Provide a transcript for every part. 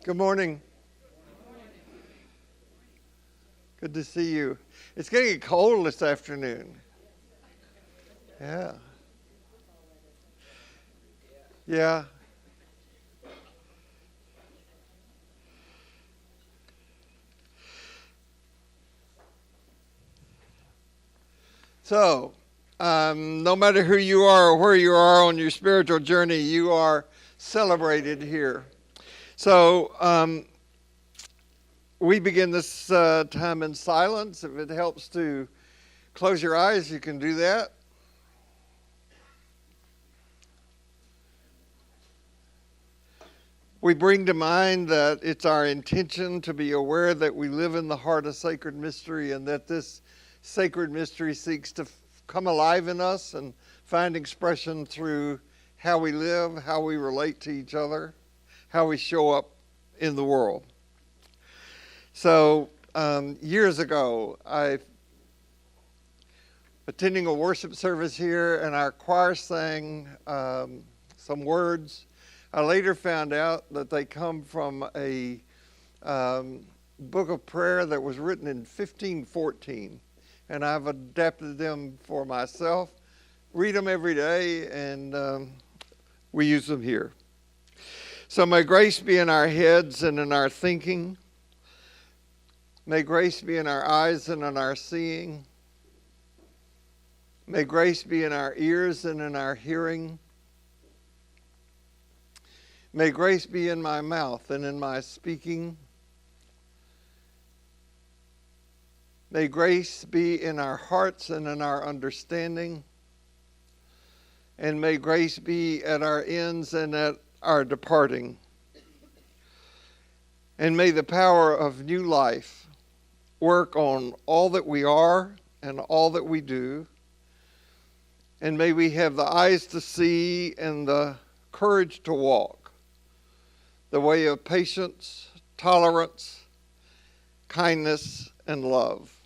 Good morning. Good to see you. It's getting cold this afternoon. Yeah. Yeah. So, no matter who you are or where you are on your spiritual journey, you are celebrated here. So, we begin this time in silence. If it helps to close your eyes, you can do that. We bring to mind that it's our intention to be aware that we live in the heart of sacred mystery and that this sacred mystery seeks to come alive in us and find expression through how we live, how we relate to each other, how we show up in the world. So years ago, I attending a worship service here, and our choir sang some words. I later found out that they come from a book of prayer that was written in 1514, and I've adapted them for myself. Read them every day, and we use them here. So may grace be in our heads and in our thinking. May grace be in our eyes and in our seeing. May grace be in our ears and in our hearing. May grace be in my mouth and in my speaking. May grace be in our hearts and in our understanding. And may grace be at our ends and at our departing. And may the power of new life work on all that we are and all that we do. And may we have the eyes to see and the courage to walk the way of patience, tolerance, kindness, and love.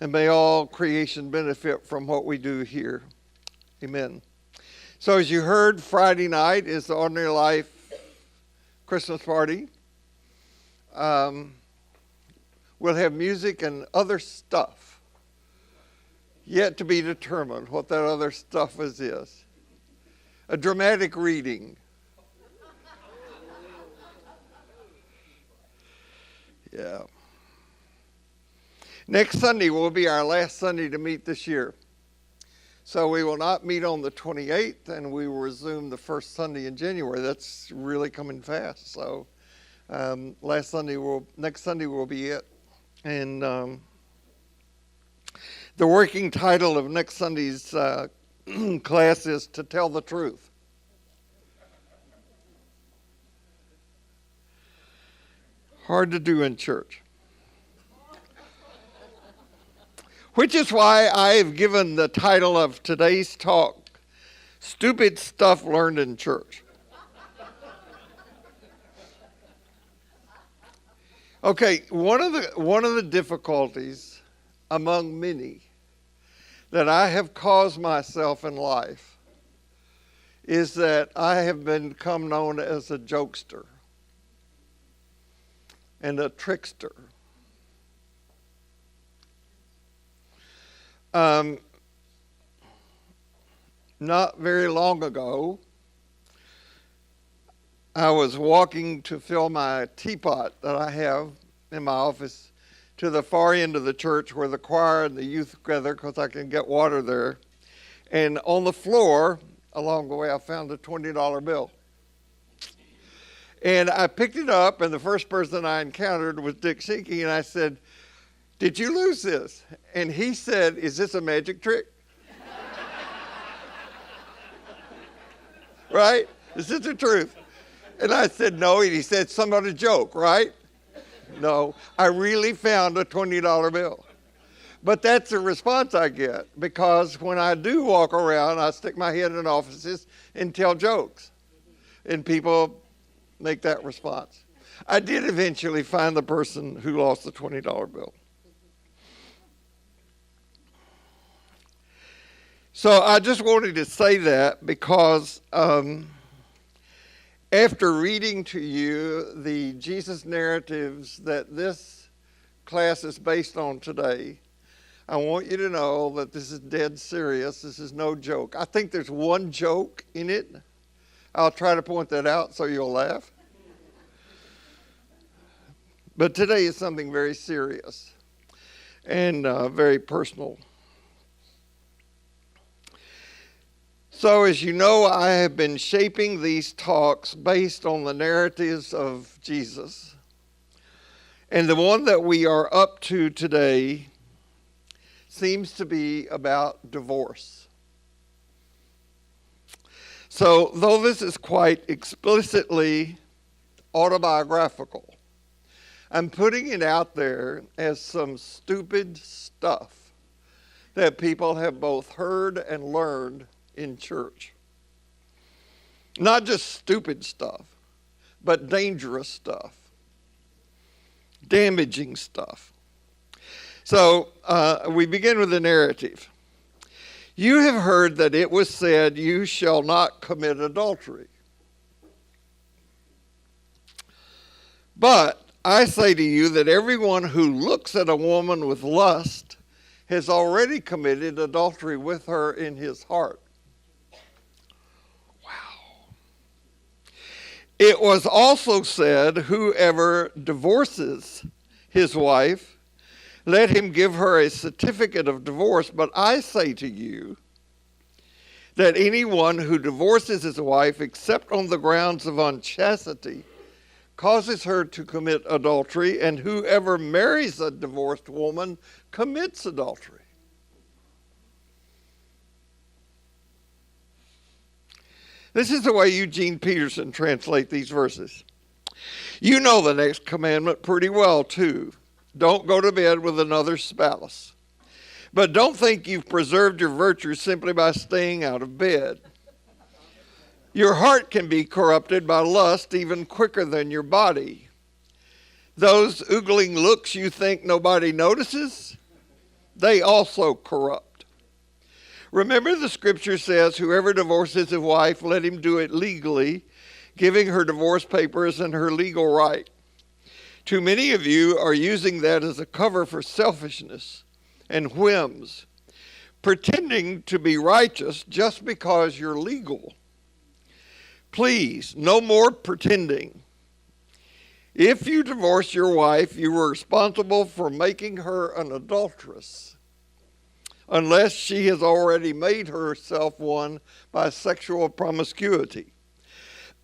And may all creation benefit from what we do here. Amen. So as you heard, Friday night is the Ordinary Life Christmas party. We'll have music and other stuff. Yet to be determined what that other stuff is. A dramatic reading. Yeah. Next Sunday will be our last Sunday to meet this year. So we will not meet on the 28th, and we will resume the first Sunday in January. That's really coming fast. So next Sunday will be it. And the working title of next Sunday's class is To Tell the Truth. Hard to do in church. Which is why I have given the title of today's talk, Stupid Stuff Learned in Church. Okay, one of the difficulties among many that I have caused myself in life is that I have become known as a jokester and a trickster. Not very long ago, I was walking to fill my teapot that I have in my office to the far end of the church where the choir and the youth gather because I can get water there. And on the floor, along the way, I found a $20 bill. And I picked it up, and the first person I encountered was Dick Shinky, and I said, "Did you lose this?" And he said, "Is this a magic trick?" Right? Is this the truth? And I said, "No." And he said, "Somebody joke, right?" No, I really found a $20 bill. But that's the response I get, because when I do walk around, I stick my head in offices and tell jokes. And people make that response. I did eventually find the person who lost the $20 bill. So I just wanted to say that because After reading to you the Jesus narratives that this class is based on today, I want you to know that this is dead serious. This is no joke. I think there's one joke in it. I'll try to point that out so you'll laugh. But today is something very serious and very personal. So as you know, I have been shaping these talks based on the narratives of Jesus. And the one that we are up to today seems to be about divorce. So though this is quite explicitly autobiographical, I'm putting it out there as some stupid stuff that people have both heard and learned in church. Not just stupid stuff, but dangerous stuff, damaging stuff. So we begin with the narrative. You have heard that it was said, "You shall not commit adultery." But I say to you that everyone who looks at a woman with lust has already committed adultery with her in his heart. It was also said, "Whoever divorces his wife, let him give her a certificate of divorce." But I say to you that anyone who divorces his wife except on the grounds of unchastity causes her to commit adultery, and whoever marries a divorced woman commits adultery. This is the way Eugene Peterson translates these verses. You know the next commandment pretty well, too. Don't go to bed with another spouse. But don't think you've preserved your virtue simply by staying out of bed. Your heart can be corrupted by lust even quicker than your body. Those oogling looks you think nobody notices, they also corrupt. Remember, the scripture says, "Whoever divorces his wife, let him do it legally, giving her divorce papers and her legal right." Too many of you are using that as a cover for selfishness and whims, pretending to be righteous just because you're legal. Please, no more pretending. If you divorce your wife, you are responsible for making her an adulteress, unless she has already made herself one by sexual promiscuity.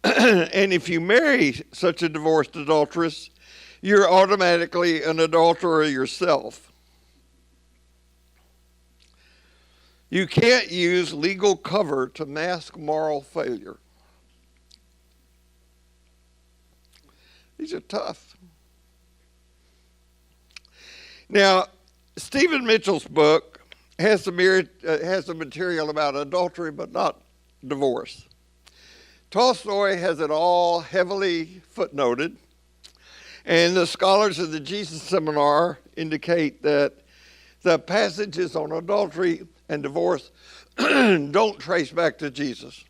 And if you marry such a divorced adulteress, you're automatically an adulterer yourself. You can't use legal cover to mask moral failure. These are tough. Now, Stephen Mitchell's book has the material about adultery, but not divorce. Tolstoy has it all heavily footnoted, and the scholars of the Jesus Seminar indicate that the passages on adultery and divorce don't trace back to Jesus.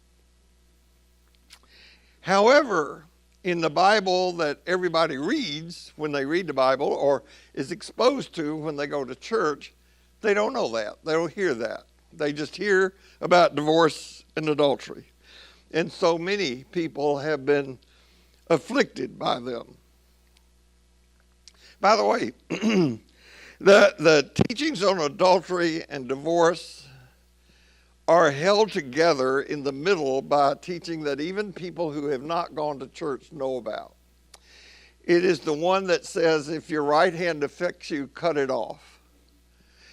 However, in the Bible that everybody reads when they read the Bible or is exposed to when they go to church, they don't know that. They don't hear that. They just hear about divorce and adultery. And so many people have been afflicted by them. By the way, the teachings on adultery and divorce are held together in the middle by a teaching that even people who have not gone to church know about. It is the one that says, if your right hand affects you, cut it off.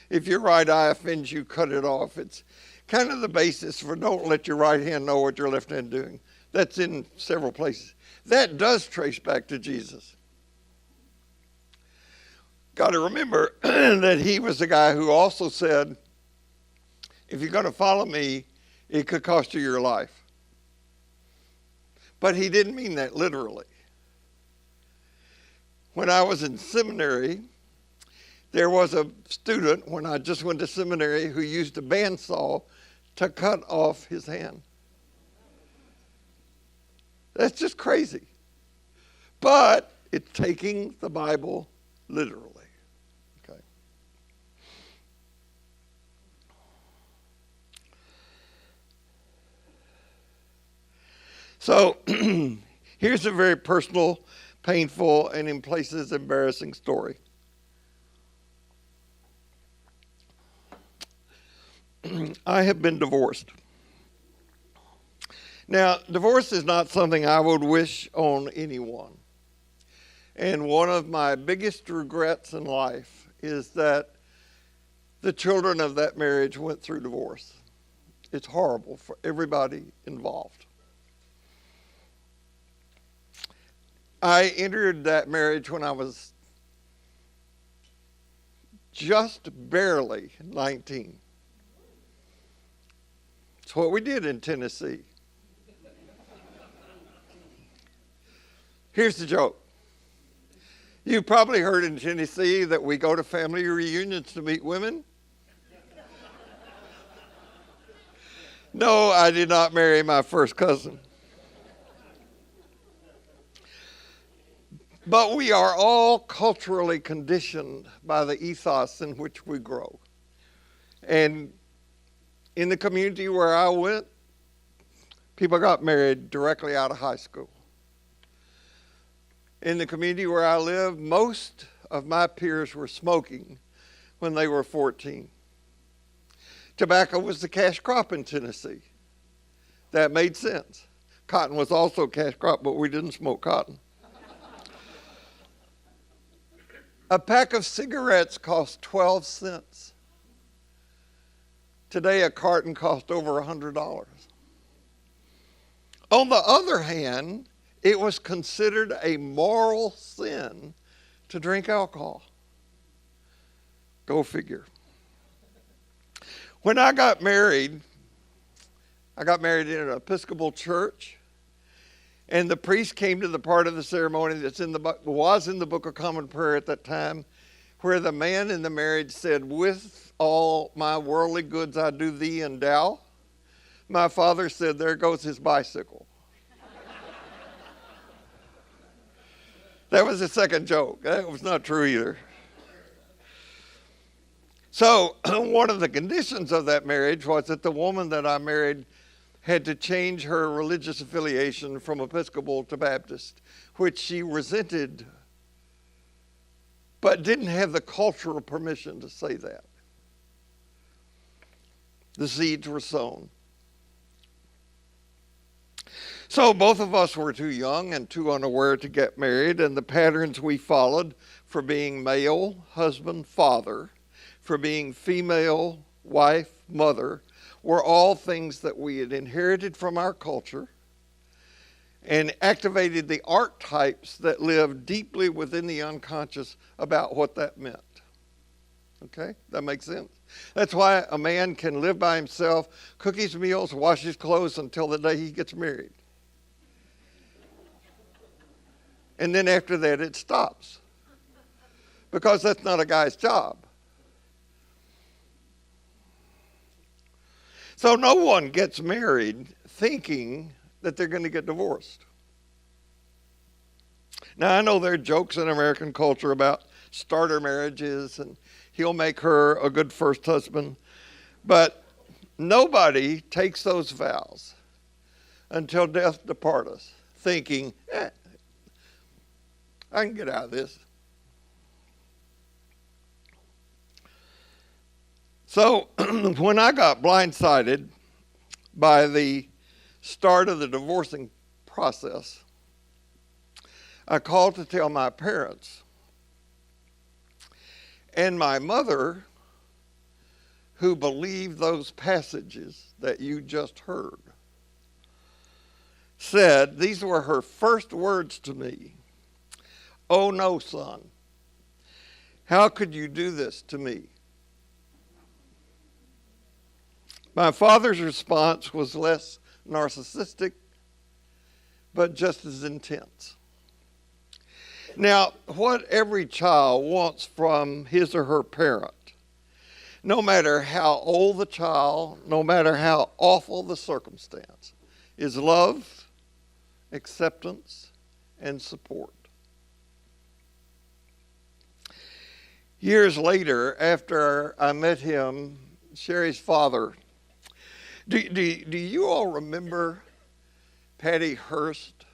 If your right eye offends you, cut it off. It's kind of the basis for don't let your right hand know what your left hand is doing. That's in several places. That does trace back to Jesus. Got to remember that he was the guy who also said, if you're going to follow me, it could cost you your life. But he didn't mean that literally. When I was in seminary, there was a student, when I just went to seminary, who used a bandsaw to cut off his hand. That's just crazy. But it's taking the Bible literally. Okay. So here's a very personal, painful, and in places embarrassing story. I have been divorced. Now, divorce is not something I would wish on anyone. And one of my biggest regrets in life is that the children of that marriage went through divorce. It's horrible for everybody involved. I entered that marriage when I was just barely 19. It's what we did in Tennessee. Here's the joke. You've probably heard in Tennessee that we go to family reunions to meet women. No, I did not marry my first cousin. But we are all culturally conditioned by the ethos in which we grow. And in the community where I went, people got married directly out of high school. In the community where I live, most of my peers were smoking when they were 14. Tobacco was the cash crop in Tennessee. That made sense. Cotton was also a cash crop, but we didn't smoke cotton. A pack of cigarettes cost 12 cents. Today, a carton costs over $100. On the other hand, it was considered a moral sin to drink alcohol. Go figure. When I got married in an Episcopal church, and the priest came to the part of the ceremony was in the Book of Common Prayer at that time, where the man in the marriage said, "With all my worldly goods I do thee endow." My father said, "There goes his bicycle." That was the second joke. That was not true either. So one of the conditions of that marriage was that the woman that I married had to change her religious affiliation from Episcopal to Baptist, which she resented, but didn't have the cultural permission to say that. The seeds were sown. So both of us were too young and too unaware to get married, and the patterns we followed for being male, husband, father, for being female, wife, mother, were all things that we had inherited from our culture and activated the archetypes that lived deeply within the unconscious about what that meant. Okay? That makes sense? That's why a man can live by himself, cook his meals, wash his clothes until the day he gets married. And then after that, it stops. Because that's not a guy's job. So no one gets married thinking that they're going to get divorced. Now, I know there are jokes in American culture about starter marriages and he'll make her a good first husband. But nobody takes those vows until death depart us, thinking, I can get out of this. So when I got blindsided by the start of the divorcing process, I called to tell my parents. And my mother, who believed those passages that you just heard, said, these were her first words to me, "Oh no, son, how could you do this to me?" My father's response was less narcissistic, but just as intense. Now, what every child wants from his or her parent, no matter how old the child, no matter how awful the circumstance, is love acceptance, and support. Years later, after I met him, Sherry's father, do you all remember Patty Hearst,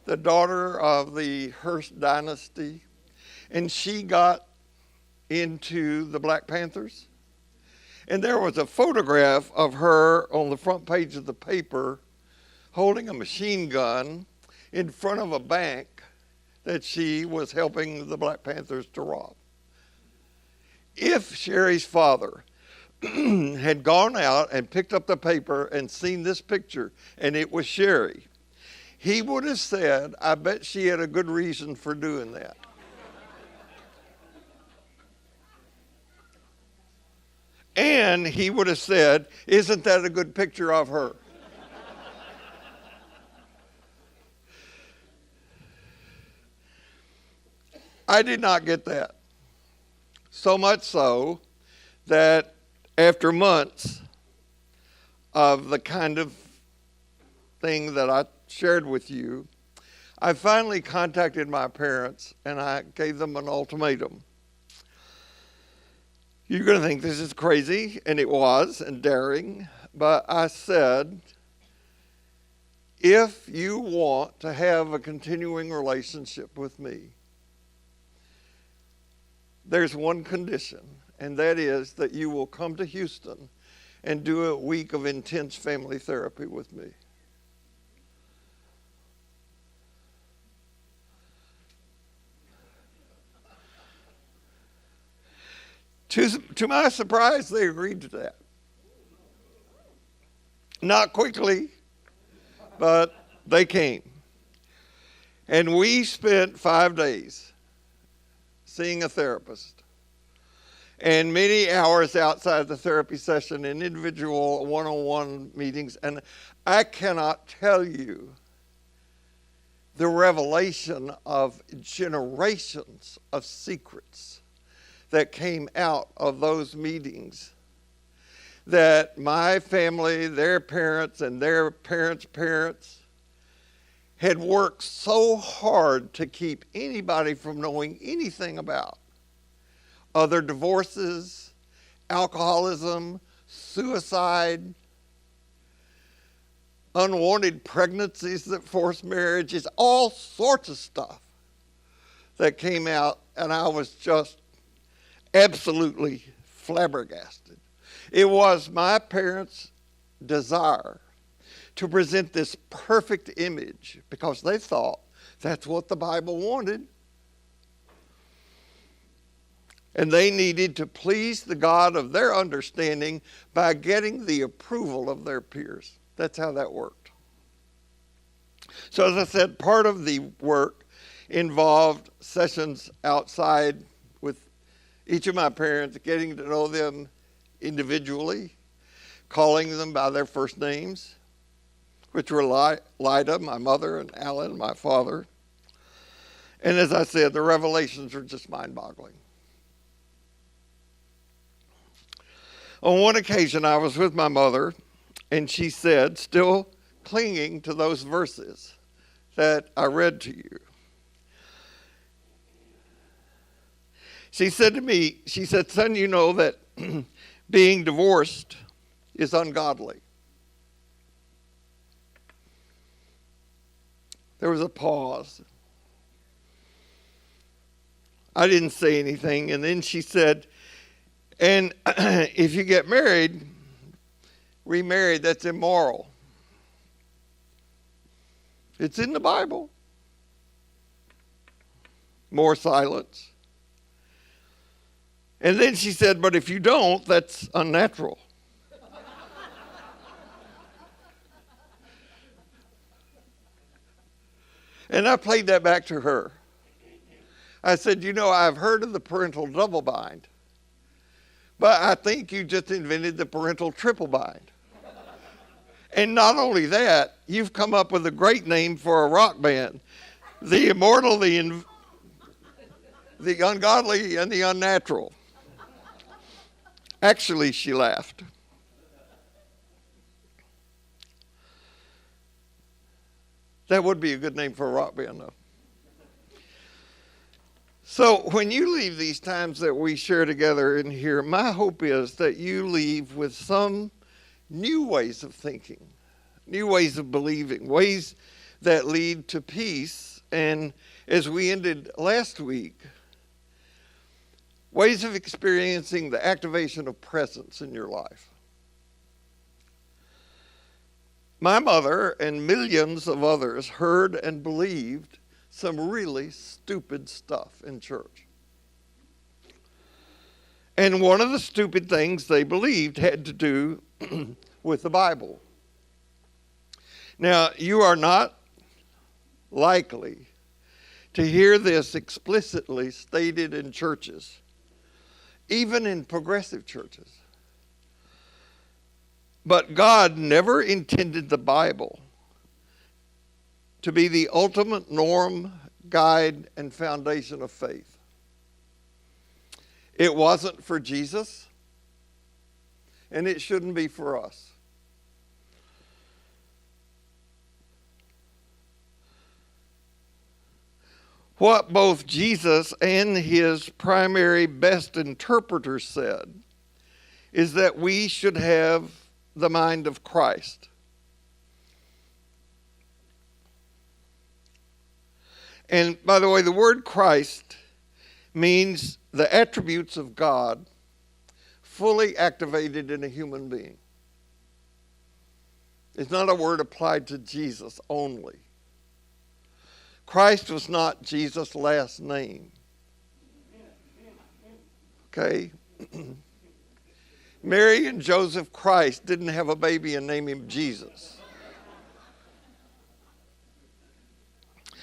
the daughter of the Hearst dynasty? And she got into the Black Panthers. And there was a photograph of her on the front page of the paper holding a machine gun in front of a bank that she was helping the Black Panthers to rob. If Sherry's father had gone out and picked up the paper and seen this picture and it was Sherry, he would have said, I bet she had a good reason for doing that. And he would have said, isn't that a good picture of her? I did not get that. So much so that after months of the kind of thing that I shared with you, I finally contacted my parents and I gave them an ultimatum. You're going to think this is crazy, and it was, and daring, but I said, if you want to have a continuing relationship with me, there's one condition, and that is that you will come to Houston and do a week of intense family therapy with me. To my surprise, they agreed to that. Not quickly, but they came. And we spent 5 days seeing a therapist and many hours outside the therapy session in individual one-on-one meetings. And I cannot tell you the revelation of generations of secrets that came out of those meetings that my family, their parents, and their parents' parents had worked so hard to keep anybody from knowing anything about. Other divorces, alcoholism, suicide, unwanted pregnancies that forced marriages, all sorts of stuff that came out, and I was just absolutely flabbergasted. It was my parents' desire to present this perfect image because they thought that's what the Bible wanted. And they needed to please the God of their understanding by getting the approval of their peers. That's how that worked. So as I said, part of the work involved sessions outside with each of my parents, getting to know them individually, calling them by their first names, which were Lida, my mother, and Alan, my father. And as I said, the revelations are just mind-boggling. On one occasion, I was with my mother, and she said, still clinging to those verses that I read to you, she said to me, she said, son, you know that being divorced is ungodly. There was a pause. I didn't say anything, and then she said, and if you get married, remarried, that's immoral. It's in the Bible. More silence. And then she said, but if you don't, that's unnatural. And I played that back to her. I said, you know, I've heard of the parental double bind, but I think you just invented the parental triple bind. And not only that, you've come up with a great name for a rock band. The immortal, the ungodly, and the unnatural. Actually, she laughed. That would be a good name for a rock band, though. So when you leave these times that we share together in here, my hope is that you leave with some new ways of thinking, new ways of believing, ways that lead to peace. And as we ended last week, ways of experiencing the activation of presence in your life. My mother and millions of others heard and believed some really stupid stuff in church. And one of the stupid things they believed had to do with the Bible. Now, you are not likely to hear this explicitly stated in churches, even in progressive churches. But God never intended the Bible to be the ultimate norm, guide, and foundation of faith. It wasn't for Jesus, and it shouldn't be for us. What both Jesus and his primary best interpreter said is that we should have the mind of Christ. And by the way, the word Christ means the attributes of God fully activated in a human being. It's not a word applied to Jesus only. Christ was not Jesus' last name. Okay? Mary and Joseph Christ didn't have a baby and name him Jesus.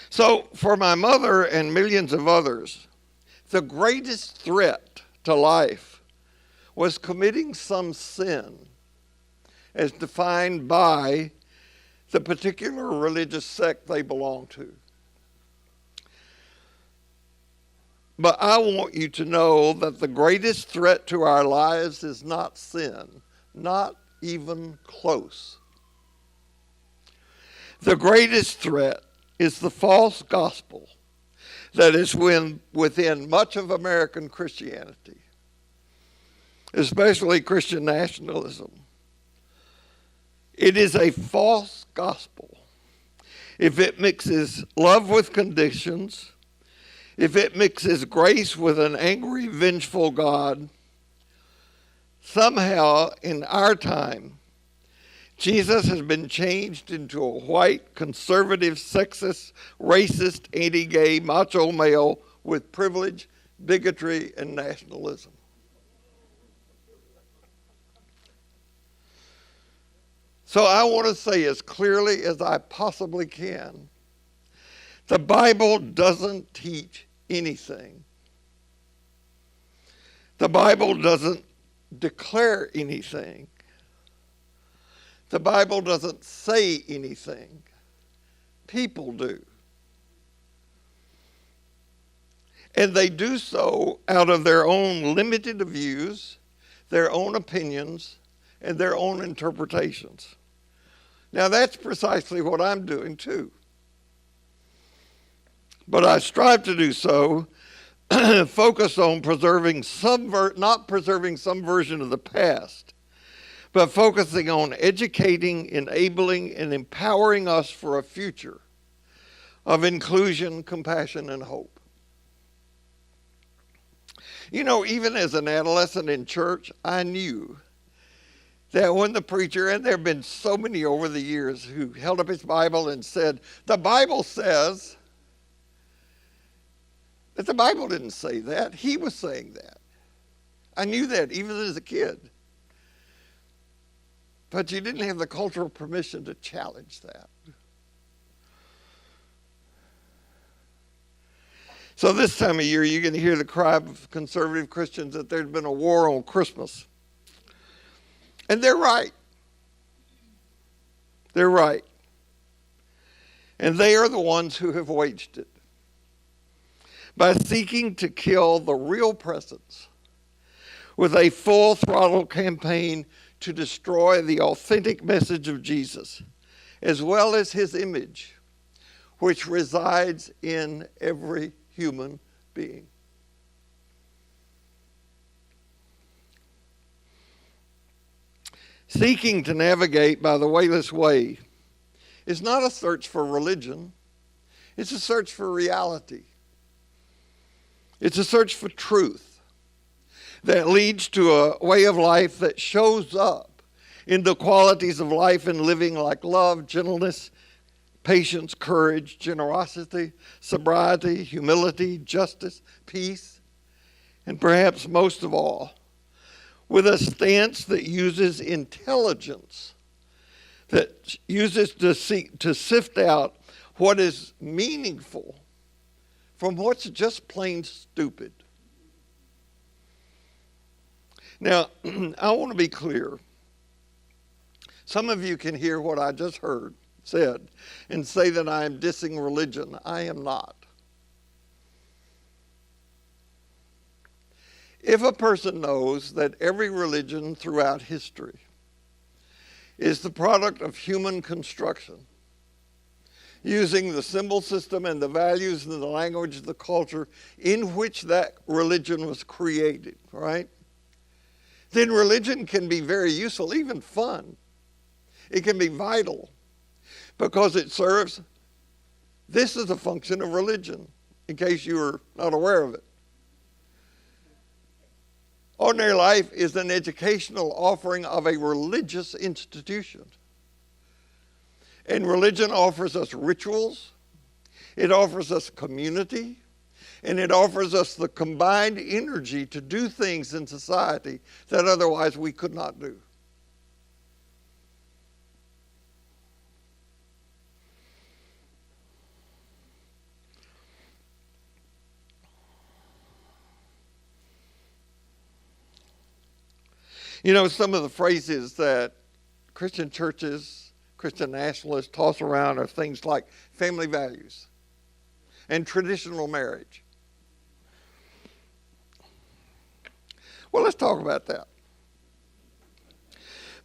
So, for my mother and millions of others, the greatest threat to life was committing some sin as defined by the particular religious sect they belonged to. But I want you to know that the greatest threat to our lives is not sin, not even close. The greatest threat is the false gospel that is within much of American Christianity, especially Christian nationalism. It is a false gospel if it mixes love with conditions, if it mixes grace with an angry, vengeful God. Somehow in our time, Jesus has been changed into a white, conservative, sexist, racist, anti-gay, macho male with privilege, bigotry, and nationalism. So I want to say as clearly as I possibly can, the Bible doesn't teach anything. The Bible doesn't declare anything. The Bible doesn't say anything. People do. And they do so out of their own limited views, their own opinions, and their own interpretations. Now that's precisely what I'm doing too. But I strive to do so, focus on preserving not preserving some version of the past, but focusing on educating, enabling, and empowering us for a future of inclusion, compassion, and hope. You know, even as an adolescent in church, I knew that when the preacher, and there have been so many over the years who held up his Bible and said, the Bible says, that the Bible didn't say that. He was saying that. I knew that even as a kid. But you didn't have the cultural permission to challenge that. So this time of year, you're going to hear the cry of conservative Christians that there's been a war on Christmas. And they're right. They're right. And they are the ones who have waged it by seeking to kill the real presence with a full throttle campaign to destroy the authentic message of Jesus, as well as his image, which resides in every human being. Seeking to navigate by the wayless way is not a search for religion. It's a search for reality. It's a search for truth that leads to a way of life that shows up in the qualities of life and living like love, gentleness, patience, courage, generosity, sobriety, humility, justice, peace, and perhaps most of all, with a stance that uses intelligence, that uses to sift out what is meaningful from what's just plain stupid. Now, I want to be clear. Some of you can hear what I just said, and say that I am dissing religion. I am not. If a person knows that every religion throughout history is the product of human construction, using the symbol system and the values and the language, the culture in which that religion was created, right? Then religion can be very useful, even fun. It can be vital because it serves, this is a function of religion, in case you were not aware of it. Ordinary life is an educational offering of a religious institution. And religion offers us rituals, it offers us community, and it offers us the combined energy to do things in society that otherwise we could not do. You know, some of the phrases that Christian churches, Christian nationalists toss around are things like family values and traditional marriage. Well, let's talk about that.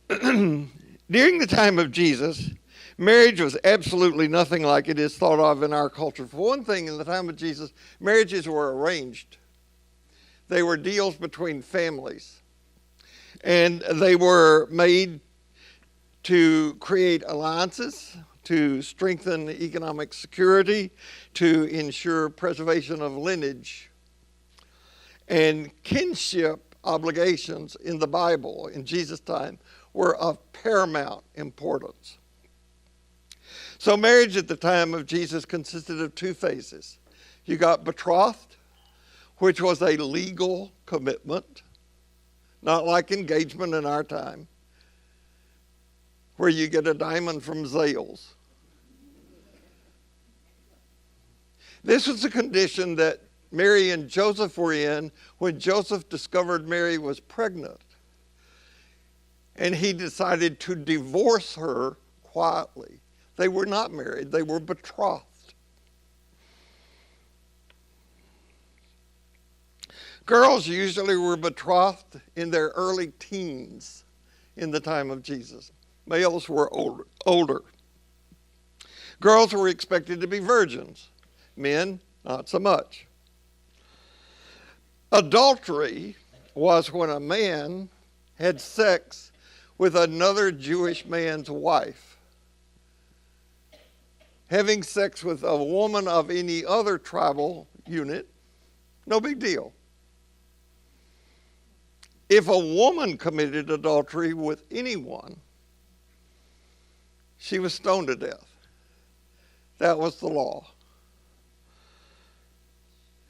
During the time of Jesus, marriage was absolutely nothing like it is thought of in our culture. For one thing, in the time of Jesus, marriages were arranged. They were deals between families. And they were made to create alliances, to strengthen economic security, to ensure preservation of lineage. And kinship obligations in the Bible in Jesus' time were of paramount importance. So marriage at the time of Jesus consisted of two phases. You got betrothed, which was a legal commitment, not like engagement in our time, where you get a diamond from Zales. This was a condition that Mary and Joseph were in when Joseph discovered Mary was pregnant. And he decided to divorce her quietly. They were not married, they were betrothed. Girls usually were betrothed in their early teens in the time of Jesus. Males were older. Girls were expected to be virgins. Men, not so much. Adultery was when a man had sex with another Jewish man's wife. Having sex with a woman of any other tribal unit, no big deal. If a woman committed adultery with anyone, she was stoned to death. That was the law.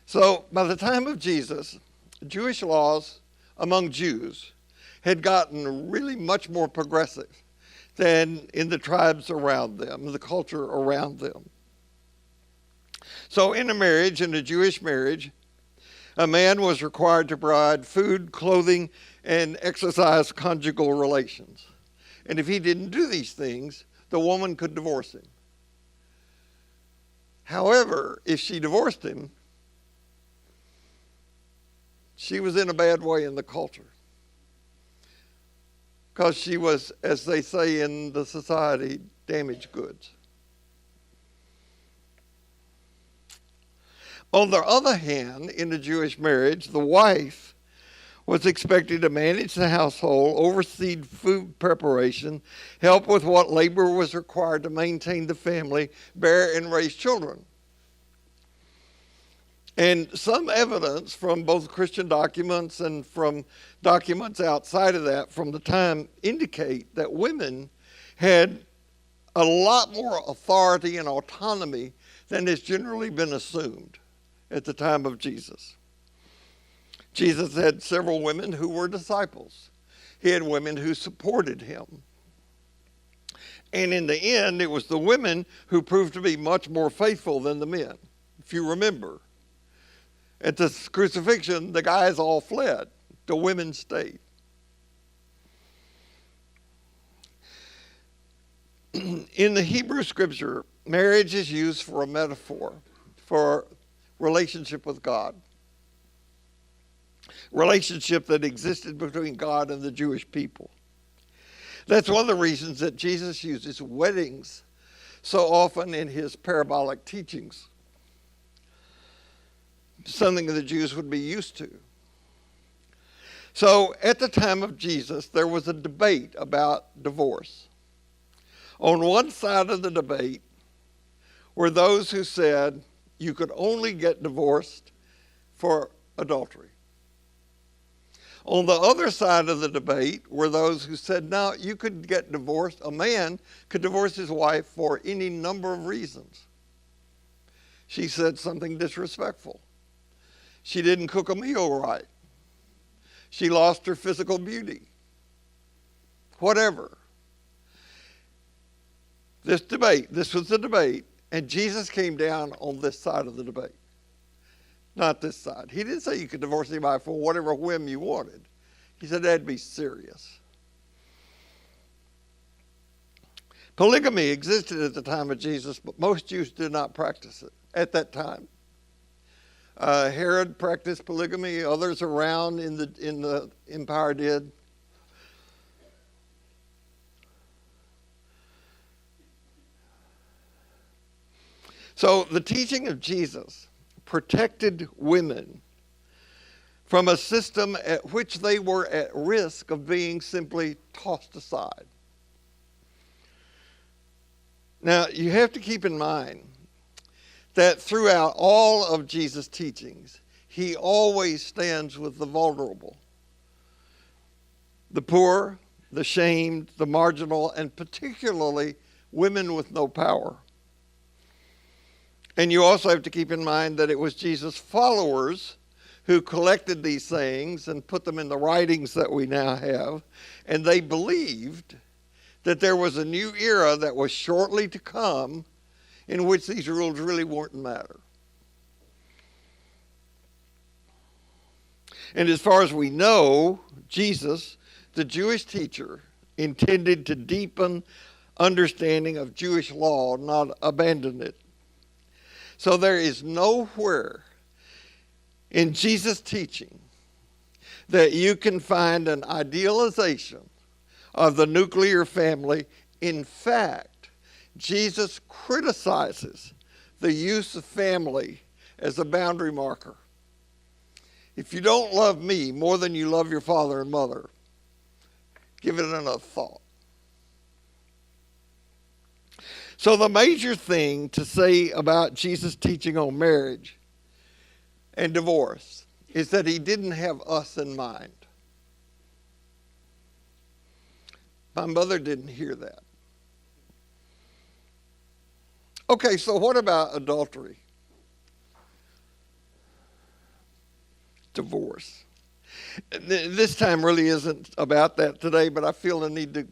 So by the time of Jesus, Jewish laws among Jews had gotten really much more progressive than in the tribes around them, the culture around them. So in a Jewish marriage, a man was required to provide food, clothing, and exercise conjugal relations. And if he didn't do these things, the woman could divorce him. However, if she divorced him, she was in a bad way in the culture. Because she was, as they say in the society, damaged goods. On the other hand, in a Jewish marriage, the wife was expected to manage the household, oversee food preparation, help with what labor was required to maintain the family, bear and raise children. And some evidence from both Christian documents and from documents outside of that from the time indicate that women had a lot more authority and autonomy than has generally been assumed at the time of Jesus. Jesus had several women who were disciples. He had women who supported him. And in the end, it was the women who proved to be much more faithful than the men. If you remember, at the crucifixion, the guys all fled. The women stayed. In the Hebrew scripture, marriage is used for a metaphor for relationship with God. Relationship that existed between God and the Jewish people. That's one of the reasons that Jesus uses weddings so often in his parabolic teachings. Something the Jews would be used to. So at the time of Jesus, there was a debate about divorce. On one side of the debate were those who said you could only get divorced for adultery. On the other side of the debate were those who said, no, you could get divorced. A man could divorce his wife for any number of reasons. She said something disrespectful. She didn't cook a meal right. She lost her physical beauty. Whatever. This was the debate, and Jesus came down on this side of the debate. Not this side. He didn't say you could divorce anybody for whatever whim you wanted. He said that'd be serious. Polygamy existed at the time of Jesus, but most Jews did not practice it at that time. Herod practiced polygamy. Others around in the empire did. So the teaching of Jesus protected women from a system at which they were at risk of being simply tossed aside. Now, you have to keep in mind that throughout all of Jesus' teachings, he always stands with the vulnerable, the poor, the shamed, the marginal, and particularly women with no power. And you also have to keep in mind that it was Jesus' followers who collected these sayings and put them in the writings that we now have. And they believed that there was a new era that was shortly to come in which these rules really wouldn't matter. And as far as we know, Jesus, the Jewish teacher, intended to deepen understanding of Jewish law, not abandon it. So there is nowhere in Jesus' teaching that you can find an idealization of the nuclear family. In fact, Jesus criticizes the use of family as a boundary marker. If you don't love me more than you love your father and mother, give it enough thought. So the major thing to say about Jesus' teaching on marriage and divorce is that he didn't have us in mind. My mother didn't hear that. Okay, so what about adultery? Divorce. This time really isn't about that today, but I feel the need to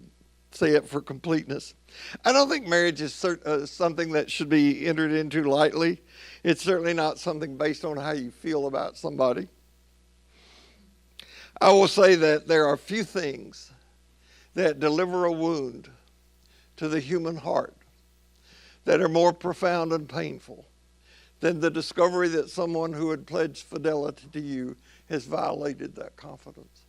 say it for completeness. I don't think marriage is something that should be entered into lightly. It's certainly not something based on how you feel about somebody. I will say that there are few things that deliver a wound to the human heart that are more profound and painful than the discovery that someone who had pledged fidelity to you has violated that confidence.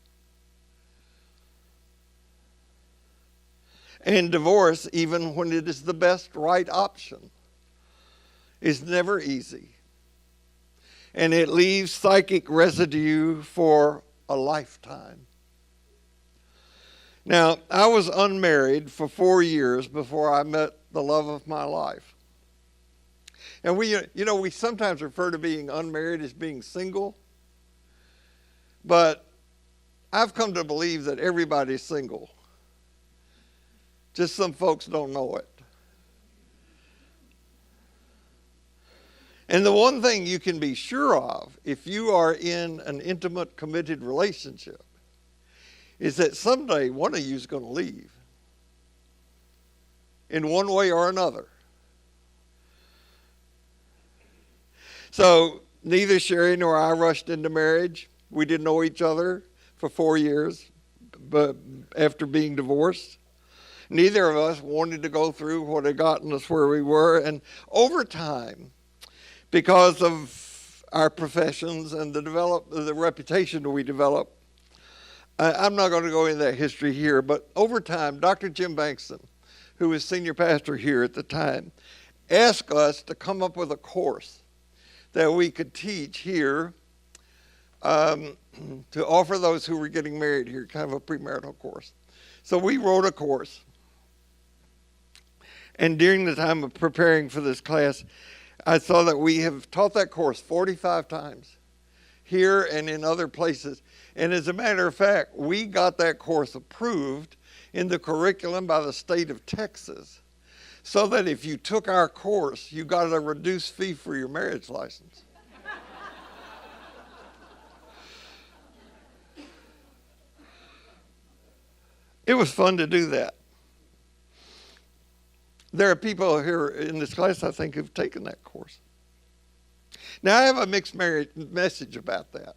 And divorce, even when it is the best right option, is never easy. and it leaves psychic residue for a lifetime. Now, I was unmarried for 4 years before I met the love of my life. And we sometimes refer to being unmarried as being single, but I've come to believe that everybody's single. Just some folks don't know it. And the one thing you can be sure of if you are in an intimate, committed relationship is that someday one of you is going to leave in one way or another. So neither Sherry nor I rushed into marriage. We didn't know each other for 4 years, but after being divorced. Neither of us wanted to go through what had gotten us where we were. And over time, because of our professions and the reputation that we developed, I'm not going to go into that history here, but over time, Dr. Jim Bankston, who was senior pastor here at the time, asked us to come up with a course that we could teach here to offer those who were getting married here, kind of a premarital course. So we wrote a course. And during the time of preparing for this class, I saw that we have taught that course 45 times here and in other places. And as a matter of fact, we got that course approved in the curriculum by the state of Texas, so that if you took our course, you got a reduced fee for your marriage license. It was fun to do that. There are people here in this class, I think, who've taken that course. Now, I have a mixed message about that.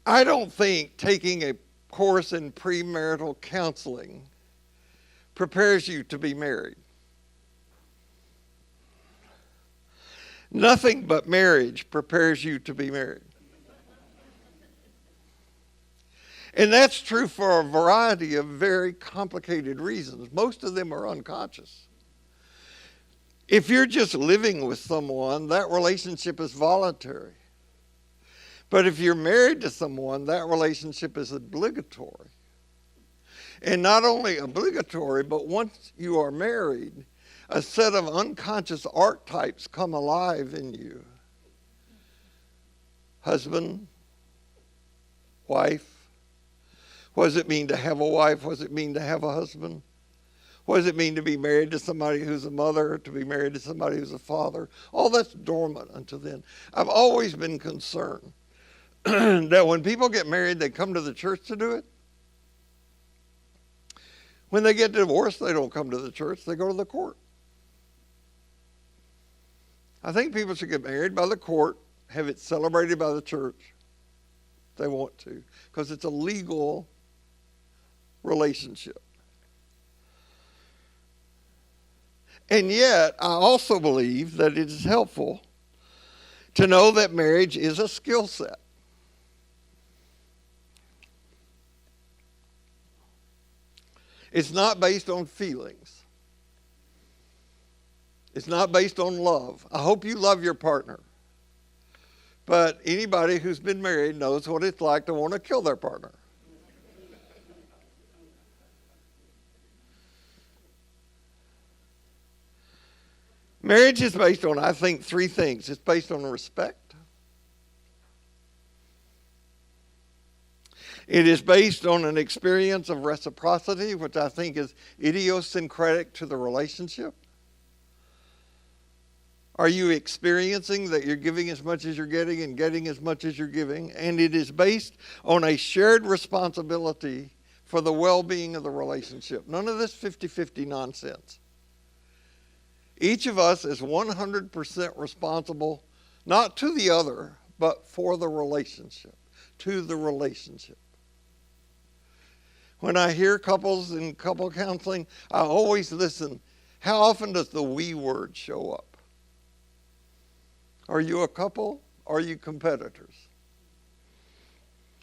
I don't think taking a course in premarital counseling prepares you to be married. Nothing but marriage prepares you to be married. And that's true for a variety of very complicated reasons. Most of them are unconscious. If you're just living with someone, that relationship is voluntary. But if you're married to someone, that relationship is obligatory. And not only obligatory, but once you are married, a set of unconscious archetypes come alive in you. Husband, wife. What does it mean to have a wife? What does it mean to have a husband? What does it mean to be married to somebody who's a mother, to be married to somebody who's a father? All that's dormant until then. I've always been concerned that when people get married, they come to the church to do it. When they get divorced, they don't come to the church, they go to the court. I think people should get married by the court, have it celebrated by the church if they want to, because it's a legal relationship. And yet, I also believe that it is helpful to know that marriage is a skill set. It's not based on feelings. It's not based on love. I hope you love your partner. But anybody who's been married knows what it's like to want to kill their partner. Marriage is based on, I think, 3 things. It's based on respect. It is based on an experience of reciprocity, which I think is idiosyncratic to the relationship. Are you experiencing that you're giving as much as you're getting and getting as much as you're giving? And it is based on a shared responsibility for the well-being of the relationship. None of this 50-50 nonsense. Each of us is 100% responsible, not to the other, but for the relationship, to the relationship. When I hear couples in couple counseling, I always listen. How often does the we word show up? Are you a couple? Are you competitors?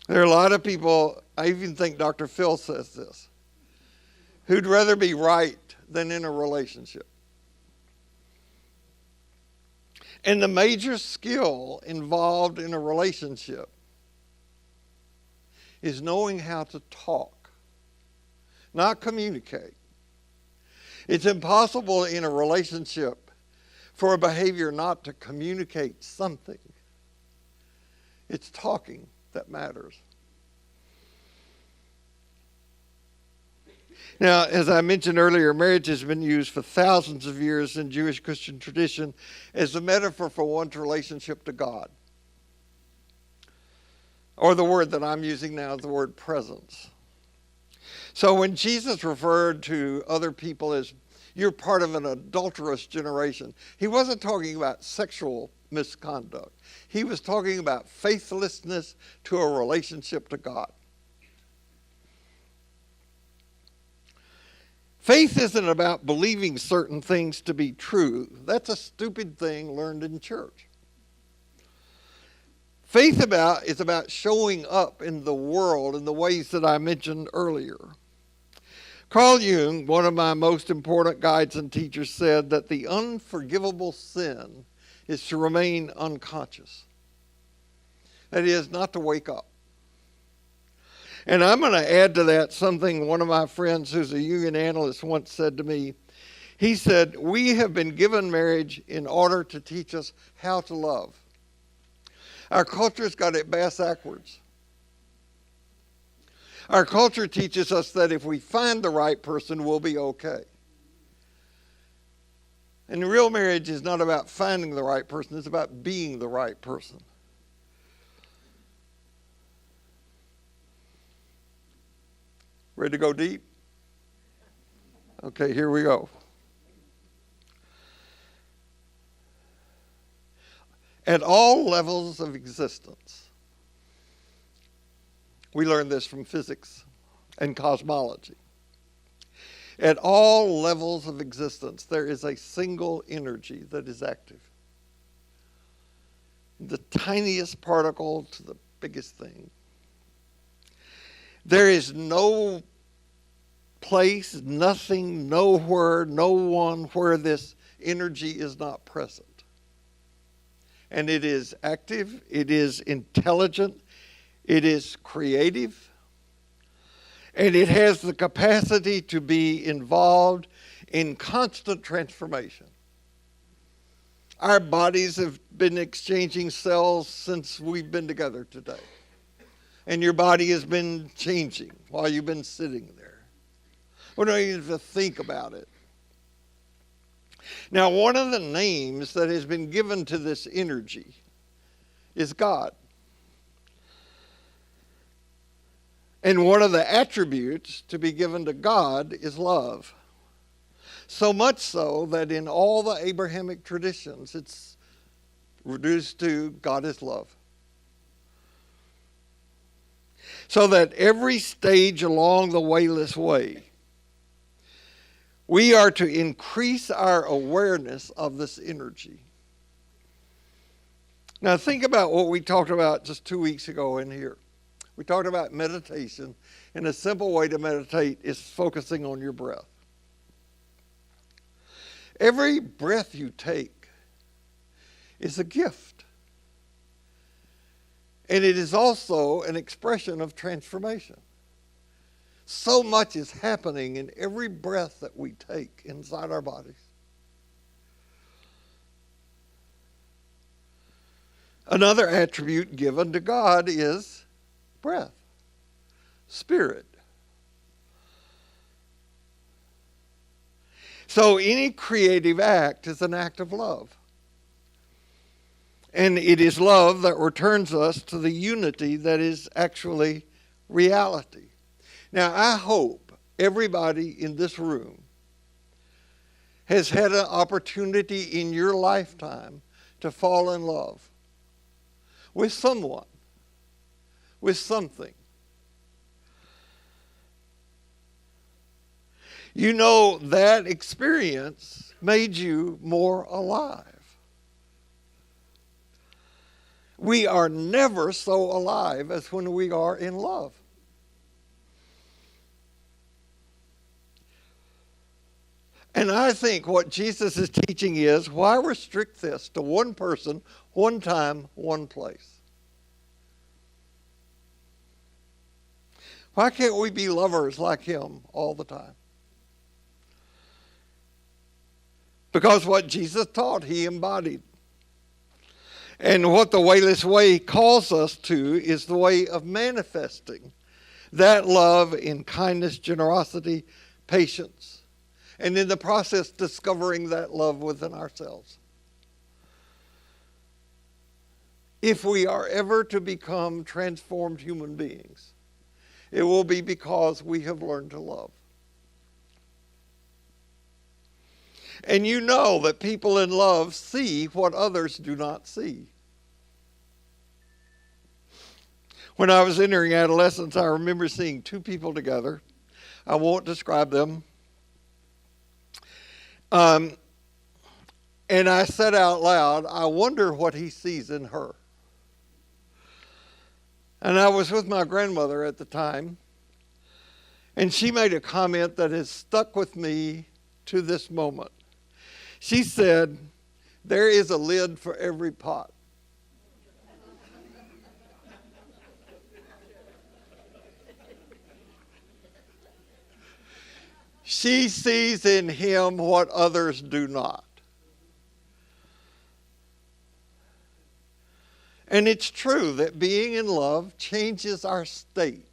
There are a lot of people, I even think Dr. Phil says this, who'd rather be right than in a relationship. And the major skill involved in a relationship is knowing how to talk, not communicate. It's impossible in a relationship for a behavior not to communicate something. It's talking that matters. Now, as I mentioned earlier, marriage has been used for thousands of years in Jewish Christian tradition as a metaphor for one's relationship to God. Or the word that I'm using now is the word presence. So when Jesus referred to other people as, you're part of an adulterous generation, he wasn't talking about sexual misconduct. He was talking about faithlessness to a relationship to God. Faith isn't about believing certain things to be true. That's a stupid thing learned in church. Faith is about showing up in the world in the ways that I mentioned earlier. Carl Jung, one of my most important guides and teachers, said that the unforgivable sin is to remain unconscious. That is, not to wake up. And I'm going to add to that something one of my friends who's a Jungian analyst once said to me. He said, we have been given marriage in order to teach us how to love. Our culture's got it backwards. Our culture teaches us that if we find the right person, we'll be okay. And real marriage is not about finding the right person, it's about being the right person. Ready to go deep? Okay, here we go. At all levels of existence, we learn this from physics and cosmology. At all levels of existence, there is a single energy that is active. The tiniest particle to the biggest thing. There is no place, nothing, nowhere, no one where this energy is not present. And it is active, it is intelligent, it is creative, and it has the capacity to be involved in constant transformation. Our bodies have been exchanging cells since we've been together today. And your body has been changing while you've been sitting there. We don't even have to think about it. Now, one of the names that has been given to this energy is God. And one of the attributes to be given to God is love. So much so that in all the Abrahamic traditions, it's reduced to God is love. So that every stage along the wayless way, we are to increase our awareness of this energy. Now think about what we talked about just 2 weeks ago in here. We talked about meditation, and a simple way to meditate is focusing on your breath. Every breath you take is a gift. And it is also an expression of transformation. So much is happening in every breath that we take inside our bodies. Another attribute given to God is breath, spirit. So any creative act is an act of love. And it is love that returns us to the unity that is actually reality. Now, I hope everybody in this room has had an opportunity in your lifetime to fall in love with someone, with something. You know, that experience made you more alive. We are never so alive as when we are in love. And I think what Jesus is teaching is, why restrict this to one person, one time, one place? Why can't we be lovers like him all the time? Because what Jesus taught, he embodied. And what the wayless way calls us to is the way of manifesting that love in kindness, generosity, patience, and in the process discovering that love within ourselves. If we are ever to become transformed human beings, it will be because we have learned to love. And you know that people in love see what others do not see. When I was entering adolescence, I remember seeing two people together. I won't describe them. And I said out loud, I wonder what he sees in her. And I was with my grandmother at the time, and she made a comment that has stuck with me to this moment. She said, there is a lid for every pot. She sees in him what others do not. And it's true that being in love changes our state,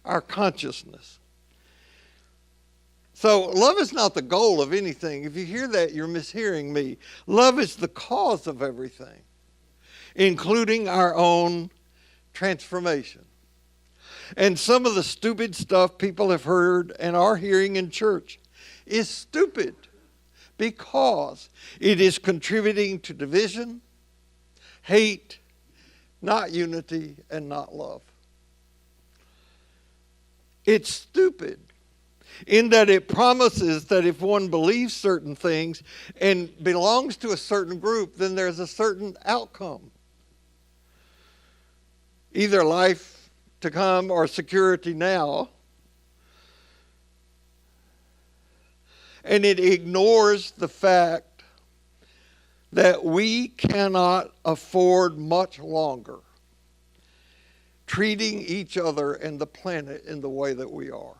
our consciousness. So love is not the goal of anything. If you hear that, you're mishearing me. Love is the cause of everything, including our own transformation. And some of the stupid stuff people have heard and are hearing in church is stupid because it is contributing to division, hate, not unity, and not love. It's stupid in that it promises that if one believes certain things and belongs to a certain group, then there's a certain outcome. Either life to come or security now. And it ignores the fact that we cannot afford much longer treating each other and the planet in the way that we are.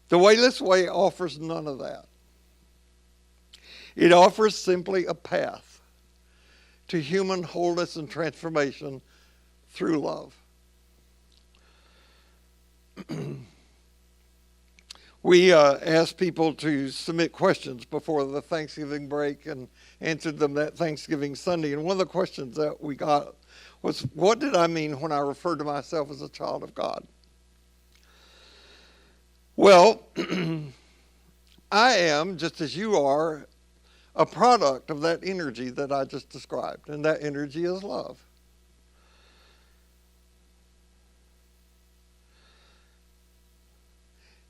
The wayless way offers none of that. It offers simply a path to human wholeness and transformation through love. We asked people to submit questions before the Thanksgiving break and answered them that Thanksgiving Sunday. And one of the questions that we got was, what did I mean when I referred to myself as a child of God? Well, I am, just as you are, a product of that energy that I just described. And that energy is love.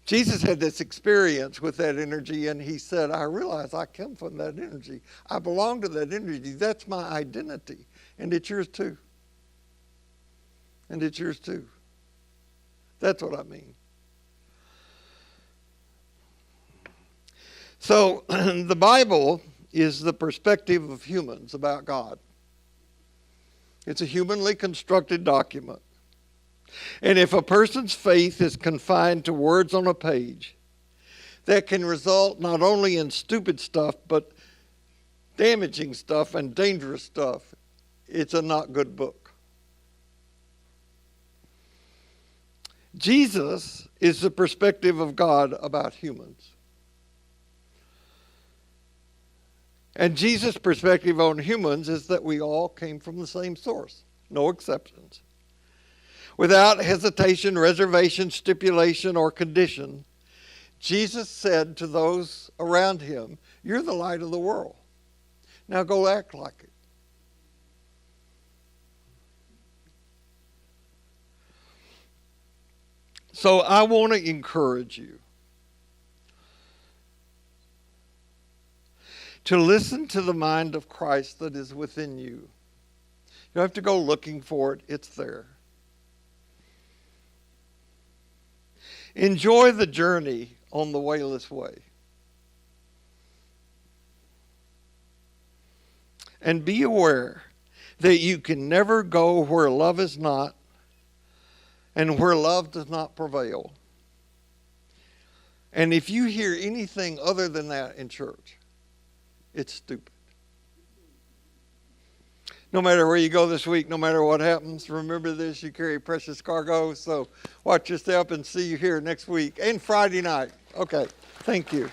Jesus had this experience with that energy, and he said, I realize I come from that energy. I belong to that energy. That's my identity. And it's yours too. And it's yours too. That's what I mean. So the Bible is the perspective of humans about God. It's a humanly constructed document. And if a person's faith is confined to words on a page, that can result not only in stupid stuff, but damaging stuff and dangerous stuff. It's a not good book. Jesus is the perspective of God about humans. And Jesus' perspective on humans is that we all came from the same source, no exceptions. Without hesitation, reservation, stipulation, or condition, Jesus said to those around him, you're the light of the world. Now go act like it. So I want to encourage you to listen to the mind of Christ that is within you. You don't have to go looking for it. It's there. Enjoy the journey on the wayless way. And be aware that you can never go where love is not and where love does not prevail. And if you hear anything other than that in church, it's stupid. No matter where you go this week, no matter what happens, remember this, you carry precious cargo. So watch your step and see you here next week and Friday night. Okay, thank you.